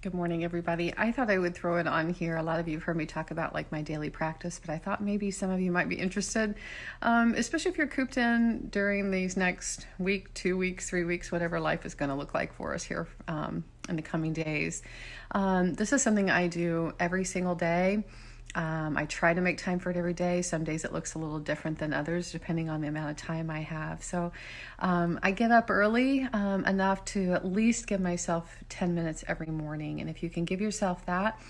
Good morning, everybody. I thought I would throw it on here. A lot of you have heard me talk about like my daily practice, but I thought maybe some of you might be interested, especially if you're cooped in during these next week, 2 weeks, 3 weeks, whatever life is going to look like for us here in the coming days. This is something I do every single day. I try to make time for it every day. Some days it looks a little different than others depending on the amount of time I have. So I get up early enough to at least give myself 10 minutes every morning. And if you can give yourself that,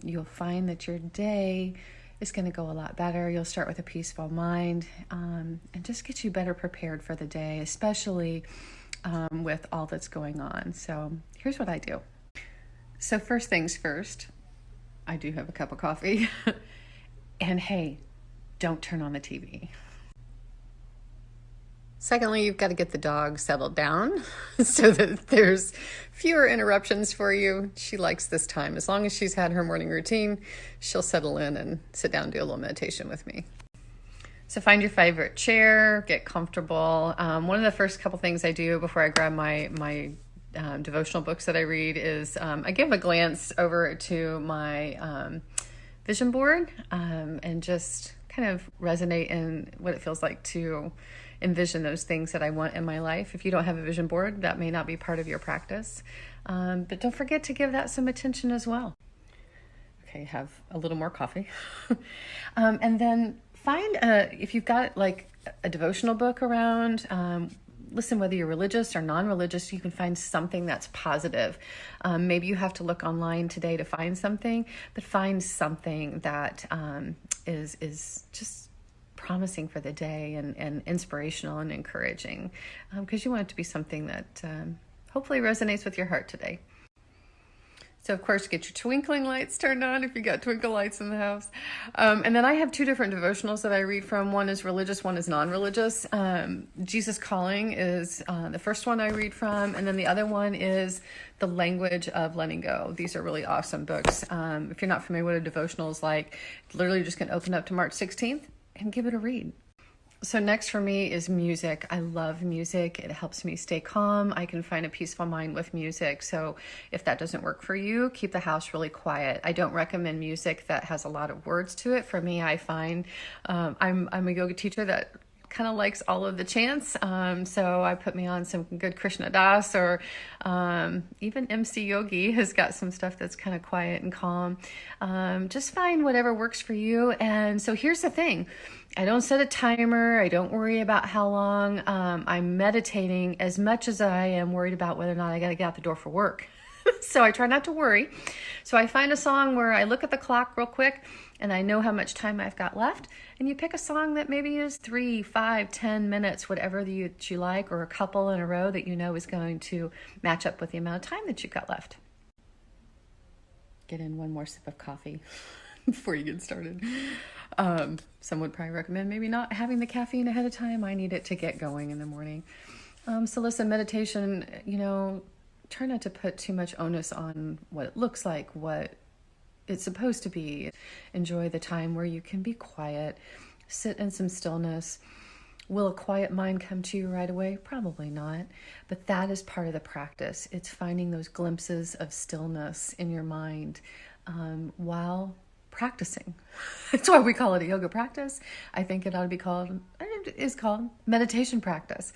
you'll find that your day is going to go a lot better. You'll start with a peaceful mind and just get you better prepared for the day, especially with all that's going on. So here's what I do. So first things first, I do have a cup of coffee. And hey, don't turn on the TV. Secondly, you've got to get the dog settled down so that there's fewer interruptions for you. She likes this time. As long as she's had her morning routine, she'll settle in and sit down and do a little meditation with me. So find your favorite chair, get comfortable. One of the first couple things I do before I grab my devotional books that I read is I give a glance over to my vision board and just kind of resonate in what it feels like to envision those things that I want in my life. If you don't have a vision board, that may not be part of your practice, but don't forget to give that some attention as well. Okay, have a little more coffee. And then find, if you've got like a devotional book around, listen, whether you're religious or non-religious, you can find something that's positive. Maybe you have to look online today to find something, but find something that is just promising for the day and inspirational and encouraging, because you want it to be something that hopefully resonates with your heart today. So, of course, get your twinkling lights turned on if you got twinkle lights in the house. And then I have two different devotionals that I read from. One is religious, one is non-religious. Jesus Calling is the first one I read from. And then the other one is The Language of Letting Go. These are really awesome books. If you're not familiar with what a devotional is like, literally just going to open up to March 16th and give it a read. So next for me is music. I love music. It helps me stay calm. I can find a peaceful mind with music. So if that doesn't work for you, keep the house really quiet. I don't recommend music that has a lot of words to it. For me, I find I'm a yoga teacher that kind of likes all of the chants. So I put me on some good Krishna Das, or even MC Yogi has got some stuff that's kind of quiet and calm. Just find whatever works for you. And so here's the thing. I don't set a timer. I don't worry about how long. I'm meditating as much as I am worried about whether or not I got to get out the door for work. So I try not to worry. So I find a song where I look at the clock real quick and I know how much time I've got left. And you pick a song that maybe is 3, 5, 10 minutes, whatever you like, or a couple in a row that you know is going to match up with the amount of time that you've got left. Get in one more sip of coffee before you get started. Some would probably recommend maybe not having the caffeine ahead of time. I need it to get going in the morning. So listen, meditation, try not to put too much onus on what it looks like, what it's supposed to be. Enjoy the time where you can be quiet, sit in some stillness. Will a quiet mind come to you right away? Probably not, but that is part of the practice. It's finding those glimpses of stillness in your mind while practicing. That's why we call it a yoga practice. I think it is called meditation practice.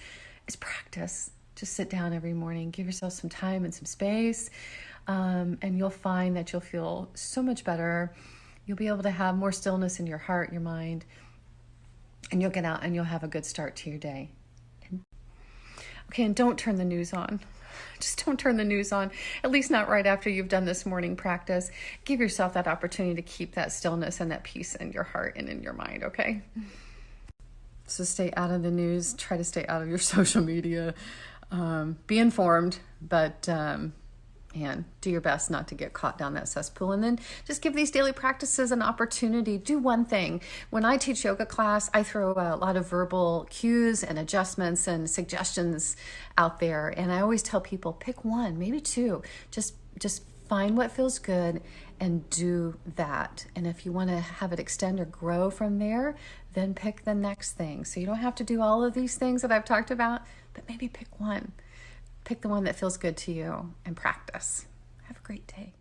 It's practice. Just sit down every morning, give yourself some time and some space, and you'll find that you'll feel so much better. You'll be able to have more stillness in your heart, your mind, and you'll get out and you'll have a good start to your day. And don't turn the news on. Just don't turn the news on, at least not right after you've done this morning practice. Give yourself that opportunity to keep that stillness and that peace in your heart and in your mind, okay? So stay out of the news. Try to stay out of your social media. Be informed, but do your best not to get caught down that cesspool. And then just give these daily practices an opportunity. Do one thing. When I teach yoga class, I throw a lot of verbal cues and adjustments and suggestions out there. And I always tell people, pick one, maybe two. Just find what feels good and do that. And if you want to have it extend or grow from there, then pick the next thing. So you don't have to do all of these things that I've talked about, but maybe pick one. Pick the one that feels good to you and practice. Have a great day.